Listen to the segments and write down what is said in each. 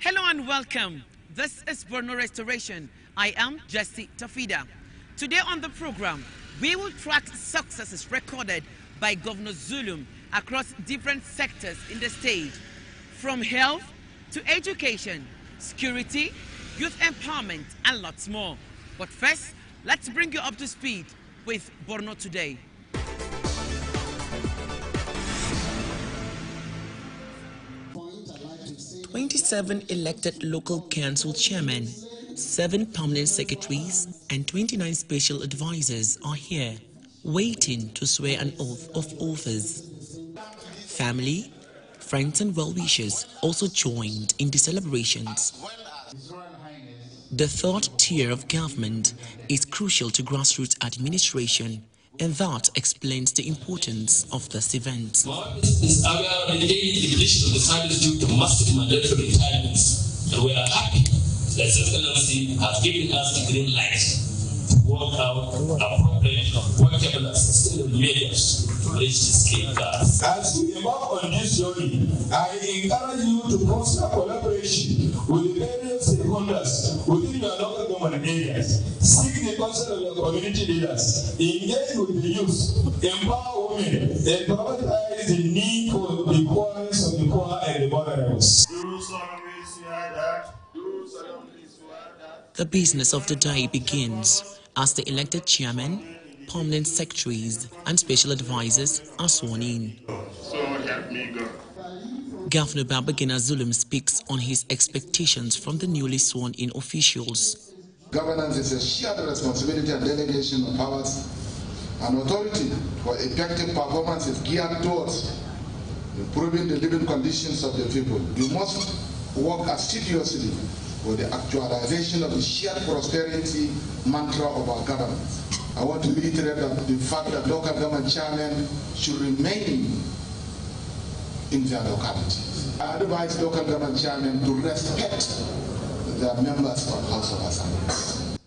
Hello and welcome. This is Borno Restoration. I am Jesse Tafida. Today on the program, we will track successes recorded by Governor Zulum across different sectors in the state, from health to education, security, youth empowerment, and lots more. But first, let's bring you up to speed with Borno Today. 27 elected local council chairmen, 7 permanent secretaries, and 29 special advisors are here, waiting to swear an oath of office. Family, friends and well-wishers also joined in the celebrations. The third tier of government is crucial to grassroots administration, and that explains the importance of this event. Is aware of the daily division of the service due to massive mandatory retirements, and we are happy that His Excellency has given us the green light to work out appropriate, workable and sustainable measures to reach this key task. As we embark on this journey, I encourage you to foster collaboration with the various stakeholders within your local government areas. Seek the counsel of your community leaders, engage with the youth, empower women, and prioritize the need for the poorest of the poor and the vulnerable. The business of the day begins as the elected chairman, permanent secretaries, and special advisors are sworn in. So help me God. Governor Babagina Zulum speaks on his expectations from the newly sworn-in officials. Governance is a shared responsibility and delegation of powers, and authority for effective performance is geared towards improving the living conditions of the people. We must work assiduously for the actualization of the shared prosperity mantra of our government. I want to reiterate that the fact that local government chairmen should remain in their localities. I advise local government chairmen to respect their members of House of Assembly.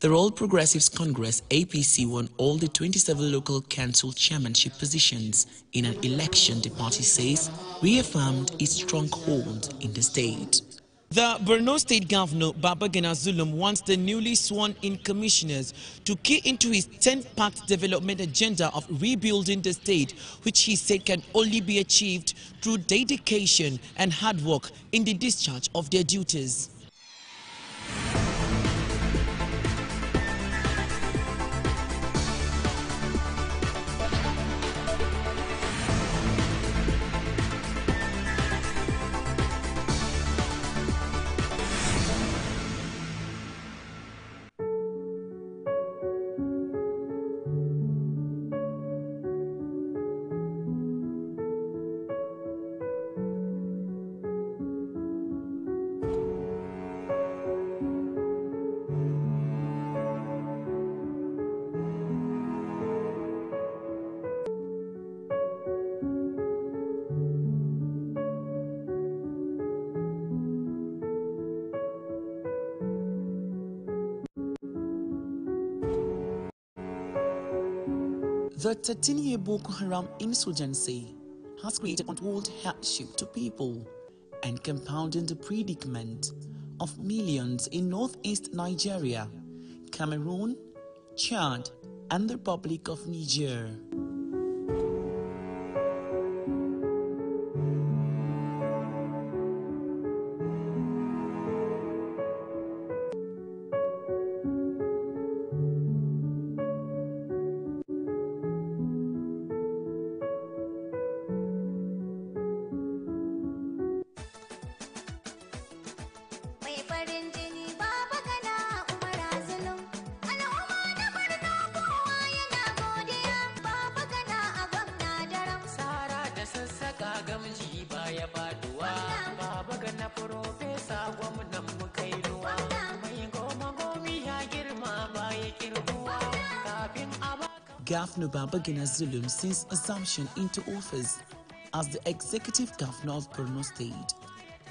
The All Progressives Congress APC won all the 27 local council chairmanship positions in an election the party says reaffirmed its stronghold in the state. The Borno State Governor Babagina Zulum wants the newly sworn-in commissioners to key into his 10-pact development agenda of rebuilding the state, which he said can only be achieved through dedication and hard work in the discharge of their duties. The 13-year Boko Haram insurgency has created untold hardship to people and compounding the predicament of millions in northeast Nigeria, Cameroon, Chad, and the Republic of Niger. Governor Babagina Zulum, since assumption into office as the executive governor of Borno State,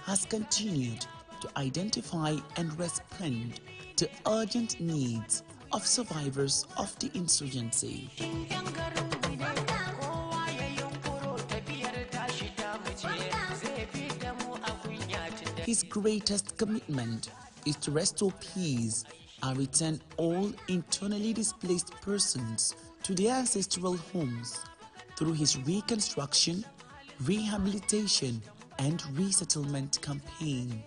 has continued to identify and respond to urgent needs of survivors of the insurgency. His greatest commitment is to restore peace and return all internally displaced persons to their ancestral homes through his reconstruction, rehabilitation, and resettlement campaign.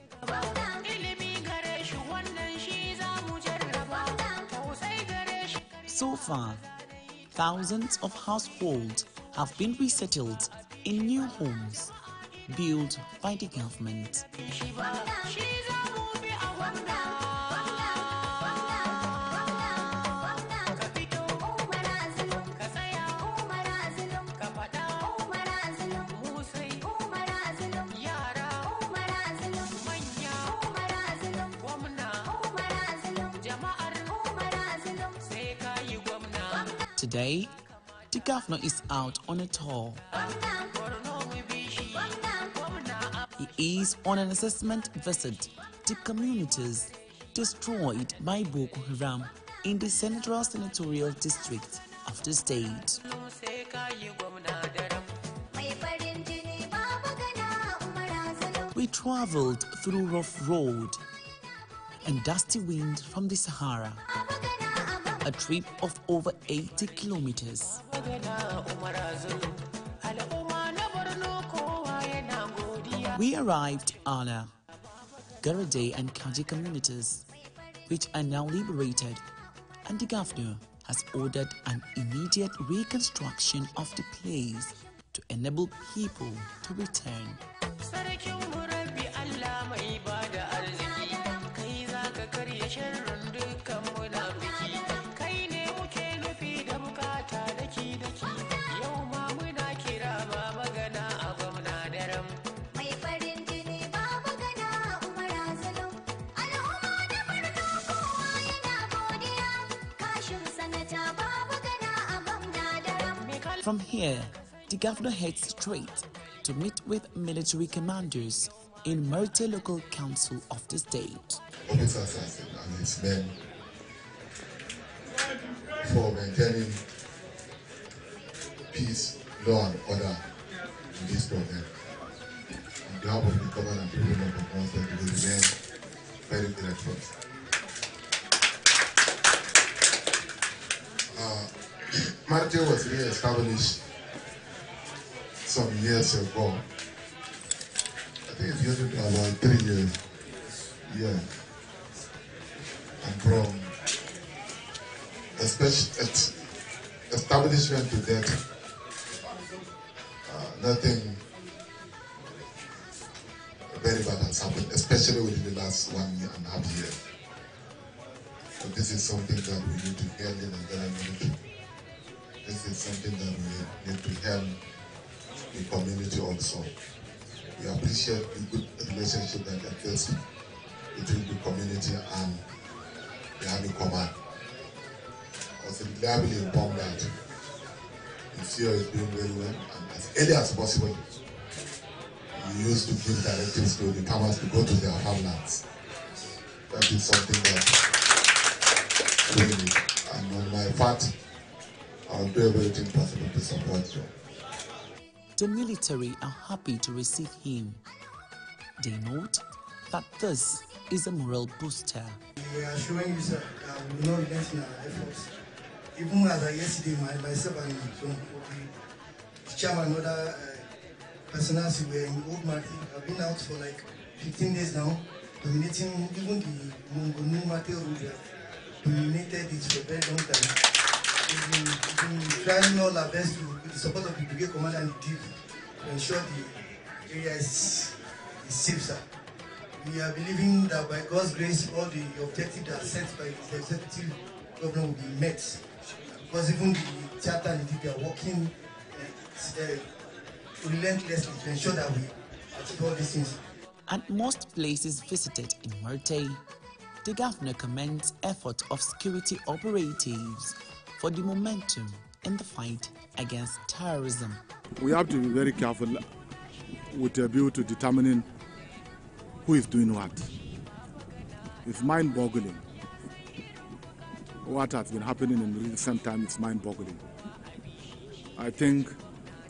So far, thousands of households have been resettled in new homes built by the government. Today, the governor is out on a tour. He is on an assessment visit to communities destroyed by Boko Haram in the Central Senatorial District of the state. We traveled through rough road and dusty wind from the Sahara. A trip of over 80 kilometers. We arrived at Ala, Garade and Kaji communities, which are now liberated, and the governor has ordered an immediate reconstruction of the place to enable people to return. From here, the governor heads straight to meet with military commanders in Murte Local Council of the state. Officers and his men for maintaining peace, law and order in this program. On behalf of the government and people of the council, we will remain very grateful. Marte was re-established some years ago. I think it's used to be about 3 years. Yeah. And from establishment to date, nothing very bad has happened, especially within the last 1.5 years. So this is something that we need to hail in the military. This is something that we need to help the community also. We appreciate the good relationship that exists between the community and the Army Command. I was reliably informed that the CEO is doing very well, and as early as possible, we used to give directives to the farmers to go to their farmlands. That is something that we need. And on my part, I'll do everything possible to support you. The military are happy to receive him. They note that this is a moral booster. We are showing you, sir, that we will not relent in our efforts. Even as I yesterday, myself and the chairman and other personals were in Old Martin. I've been out for like 15 days now, dominating even the New Martin road. Dominated it for a very long time. We've been trying all our best with the support of the brigade commander and the DIV to ensure the area is safe, sir. We are believing that by God's grace, all the objectives that are set by the executive governor will be met. Because even the theater and the DIV are working relentlessly to ensure that we achieve all these things. At most places visited in Murte, the governor commends efforts of security operatives for the momentum in the fight against terrorism. We have to be very careful with a view to determining who is doing what. It's mind-boggling. What has been happening in recent times is mind-boggling. I think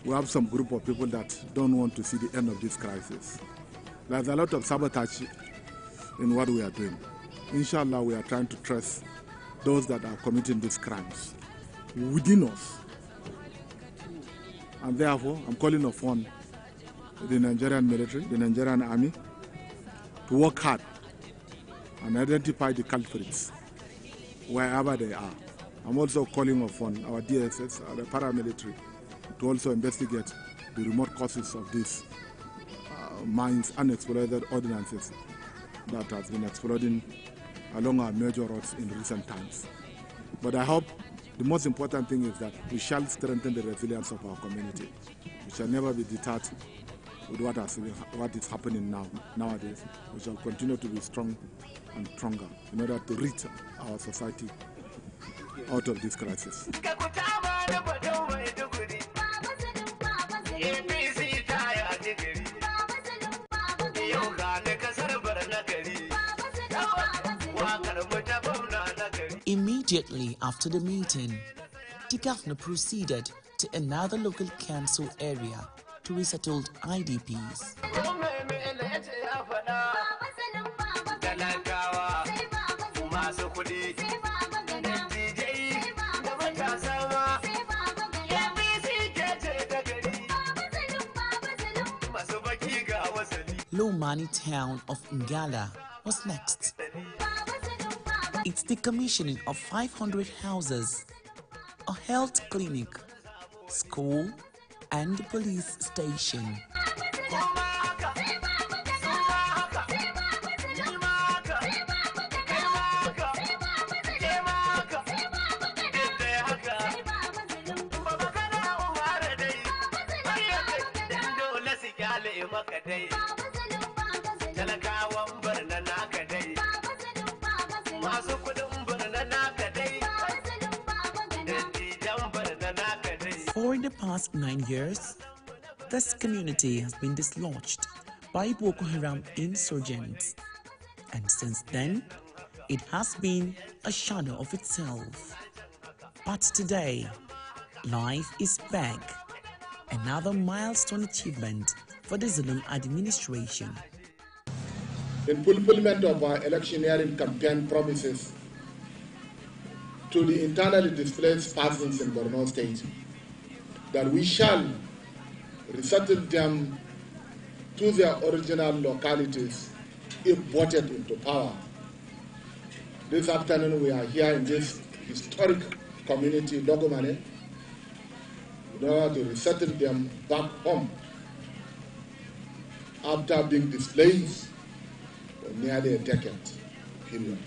we have some group of people that don't want to see the end of this crisis. There's a lot of sabotage in what we are doing. Inshallah, we are trying to trace those that are committing these crimes within us. And therefore, I'm calling upon the Nigerian military, the Nigerian army, to work hard and identify the culprits wherever they are. I'm also calling upon our DSS, the paramilitary, to also investigate the remote causes of these mines, unexploded ordinances that has been exploding along our major roads in recent times. But I hope the most important thing is that we shall strengthen the resilience of our community. We shall never be deterred with what is happening nowadays. We shall continue to be strong and stronger in order to reach our society out of this crisis. Immediately after the meeting, the governor proceeded to another local council area to resettle IDPs. Low-money town of Ngala was next. It's the commissioning of 500 houses, a health clinic, school, and the police station. For the past 9 years, this community has been dislodged by Boko Haram insurgents, and since then, it has been a shadow of itself. But today, life is back, another milestone achievement for the Zulum administration. In fulfillment of our electioneering campaign promises to the internally displaced persons in Borno State, that we shall resettle them to their original localities if voted into power. This afternoon we are here in this historic community, Logomane, in order to resettle them back home after being displaced for nearly a decade period.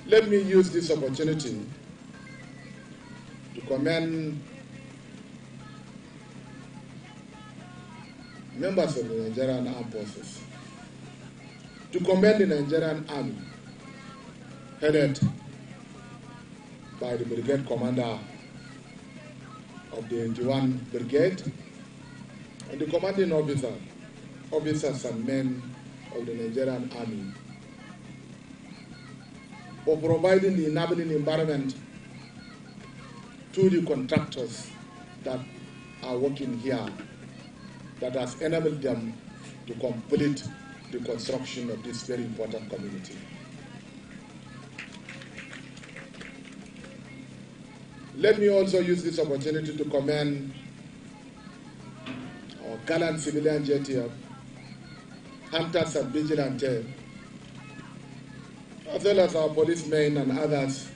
Let me use this opportunity to commend members of the Nigerian Armed Forces, to commend the Nigerian Army, headed by the Brigade Commander of the 81 Brigade, and the commanding officers and men of the Nigerian Army, for providing the enabling environment to the contractors that are working here, that has enabled them to complete the construction of this very important community. Let me also use this opportunity to commend our gallant civilian JTF, hunters and vigilantes, as well as our policemen and others,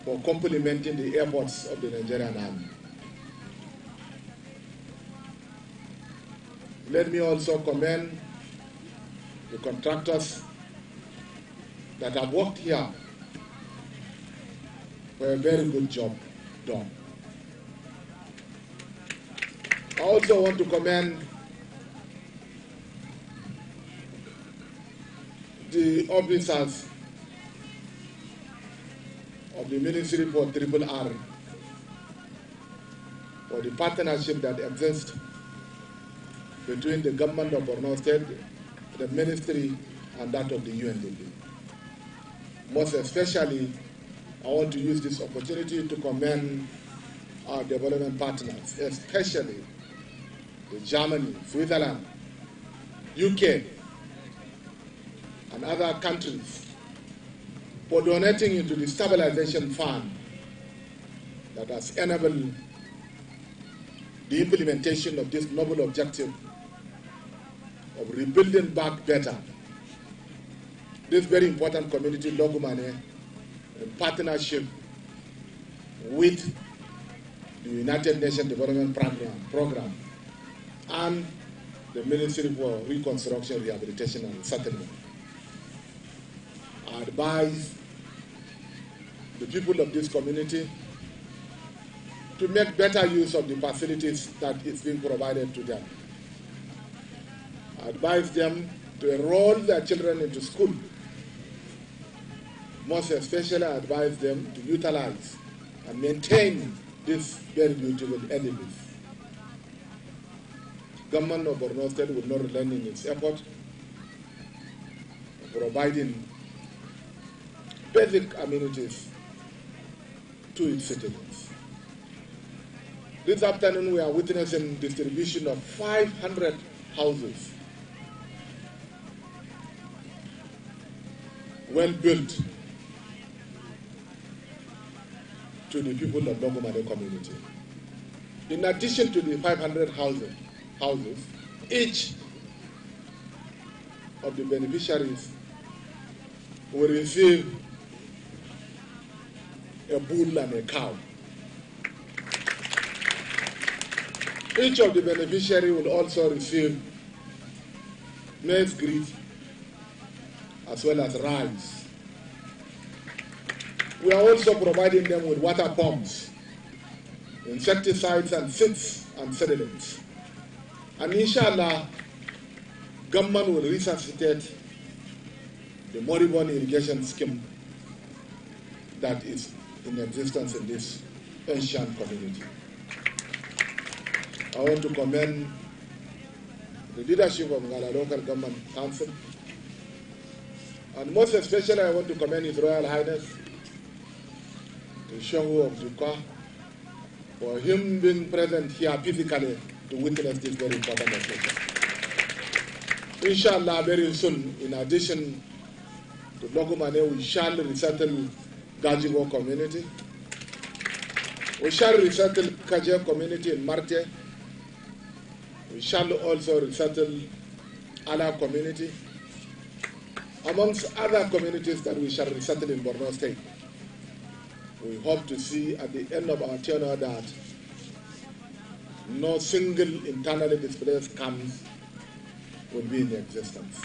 for complementing the efforts of the Nigerian Army. Let me also commend the contractors that have worked here for a very good job done. I also want to commend the officers of the Ministry for Triple R for the partnership that exists between the government of Borno State, the ministry, and that of the UNDP. Most especially, I want to use this opportunity to commend our development partners, especially Germany, Switzerland, UK, and other countries, for donating into the stabilization fund that has enabled the implementation of this noble objective of rebuilding back better this very important community, Logomane, in partnership with the United Nations Development Program and the Ministry for Reconstruction, Rehabilitation and Settlement. I advise the people of this community to make better use of the facilities that is being provided to them. I advise them to enroll their children into school. Most especially, I advise them to utilize and maintain this very beautiful edifice. Government of Borno State will not relent in its effort of providing basic amenities to its citizens. This afternoon we are witnessing distribution of 500 houses, well built, to the people of Logomane community. In addition to the 500 houses, each of the beneficiaries will receive a bull and a cow. Each of the beneficiaries will also receive maize grease as well as rice. We are also providing them with water pumps, insecticides and seeds and sediments. And inshallah, government will resuscitate the moribund irrigation scheme that is in existence in this ancient community. I want to commend the leadership of Ngala Local Government Council, and most especially I want to commend His Royal Highness, the Shehu of Duka, for him being present here physically to witness this very important occasion. Inshallah, very soon, in addition to Logomane, we shall resettle Gajibo community. We shall resettle Kaje community in Marte. We shall also resettle Ala community, amongst other communities that we shall resettle in Borno State. We hope to see at the end of our tenure that no single internally displaced camps will be in existence.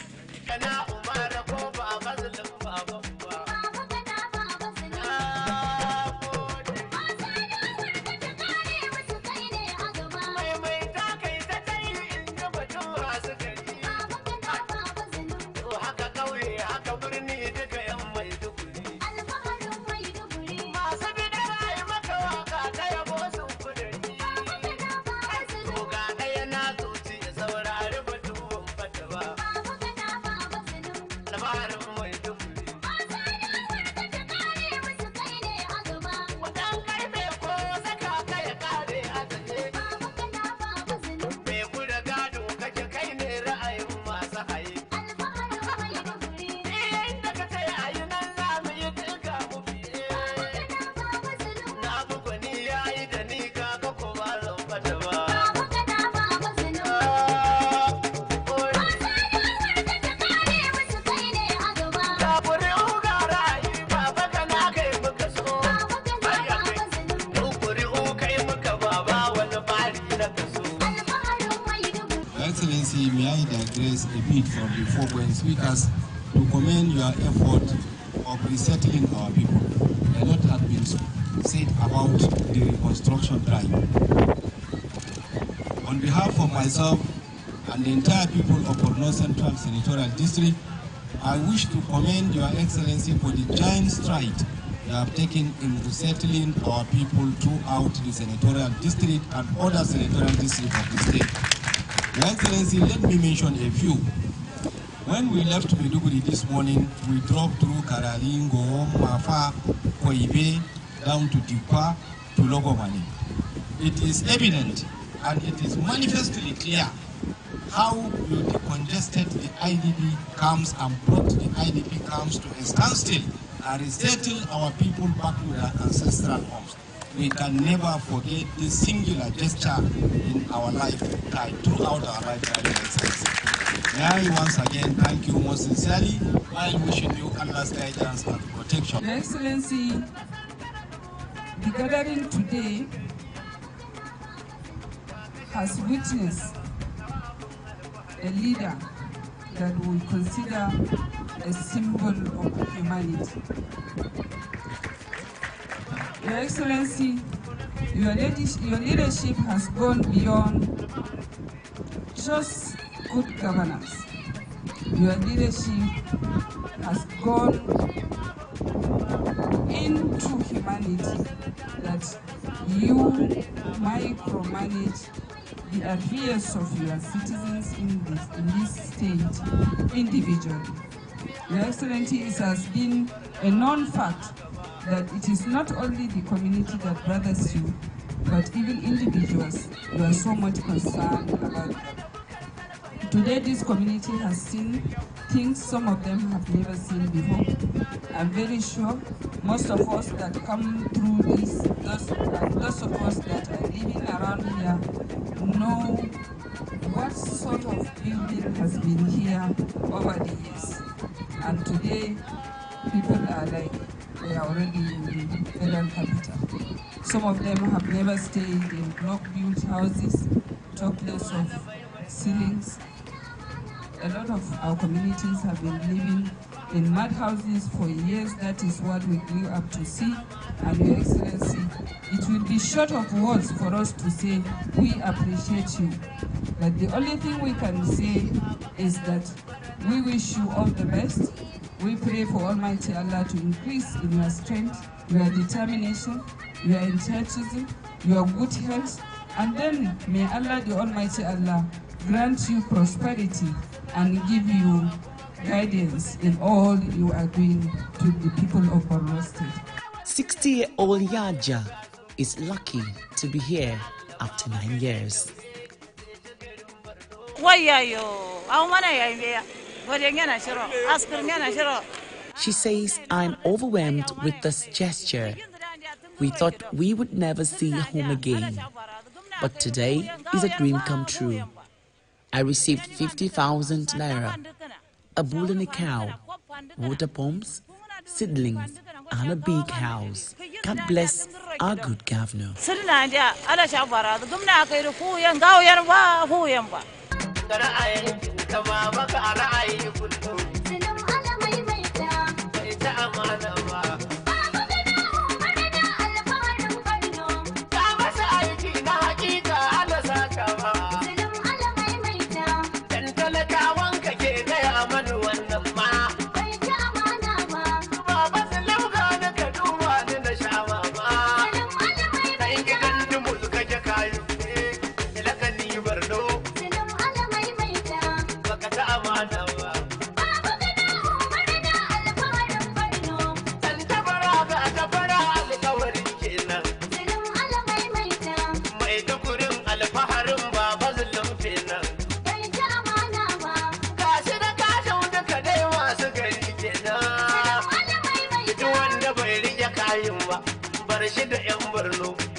Excellency, may I digress a bit from the foregoing speakers to commend your effort of resettling our people. A lot has been said about the reconstruction drive. On behalf of myself and the entire people of Borno Central Senatorial District, I wish to commend Your Excellency for the giant stride you have taken in resettling our people throughout the Senatorial District and other Senatorial Districts of the state. Your Excellency, let me mention a few. When we left Maiduguri this morning, we drove through Karalingo, Mafa, Koibe, down to Dikwa, to Logomane. it is evident and it is manifestly clear how you decongested the IDP camps and brought the IDP camps to a standstill and resettle our people back to their ancestral homes. We can never forget this singular gesture in our lifetime, throughout our lifetime. May I once again thank you most sincerely while wishing you Allah's guidance and protection. Your Excellency, the gathering today has witnessed a leader that we consider a symbol of humanity. Your Excellency, your leadership has gone beyond just good governance. Your leadership has gone into humanity, that you micromanage the affairs of your citizens in this state individually. Your Excellency, it has been a known fact that it is not only the community that bothers you, but even individuals, you are so much concerned about them. Today, this community has seen things some of them have never seen before. I'm very sure most of us that come through this, those of us that are living around here, know what sort of building has been here over the years. And today, people are like, they are already in the federal capital. Some of them have never stayed in block-built houses, topless of ceilings. A lot of our communities have been living in mud houses for years. That is what we grew up to see. And Your Excellency, it will be short of words for us to say we appreciate you. But the only thing we can say is that we wish you all the best. We pray for Almighty Allah to increase in your strength, your determination, your enthusiasm, your good health, and then may Allah, the Almighty Allah, grant you prosperity and give you guidance in all you are doing to the people of Borno State. 60-year-old Yaja is lucky to be here after 9 years. She says, I'm overwhelmed with this gesture. We thought we would never see home again, but today is a dream come true. I received 50,000 naira, a bull and a cow, water pumps, seedlings, and a big house. God bless our good governor. Bar shi da 'yan Borno.